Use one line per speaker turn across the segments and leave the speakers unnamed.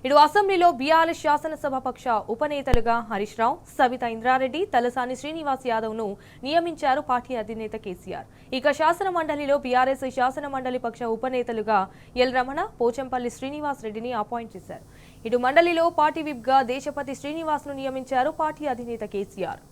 ఇటు అసెంబ్లీలో బీఆర్ఎస్ శాసనసభాపక్ష ఉపనేతలుగా హరీష్ రావు, సబితా ఇంద్రారెడ్డి, తలసాని శ్రీనివాస్ యాదవ్ ను నియమించారు పార్టీ అధినేత కేసీఆర్. ఇక శాసన మండలిలో బీఆర్ఎస్ శాసన మండలి పక్ష ఉపనేతలుగా ఎల్ రమణ, పోచంపల్లి శ్రీనివాస్ రెడ్డిని అపాయింట్ చేశారు. ఇటు మండలిలో పార్టీ విప్ గా దేశపతి శ్రీనివాస్ ను నియమించారు పార్టీ అధినేత కేసీఆర్.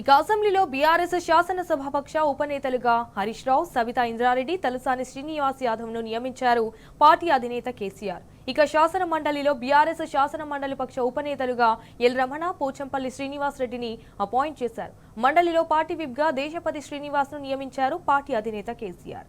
ఇక అసెంబ్లీలో బీఆర్ఎస్ శాసనసభాపక్ష ఉపనేతలుగా హరీష్ రావు, సబితా ఇంద్రారెడ్డి, తలసాని శ్రీనివాస్ యాదవ్ ను నియమించారు పార్టీ అధినేత కేసీఆర్. ఇక శాసన మండలిలో బీఆర్ఎస్ శాసన మండలి పక్ష ఉపనేతలుగా ఎల్ రమణ, పోచంపల్లి శ్రీనివాస్ రెడ్డిని అపాయింట్ చేశారు. మండలిలో పార్టీ విప్ గా దేశపతి శ్రీనివాస్ ను నియమించారు పార్టీ అధినేత కేసీఆర్.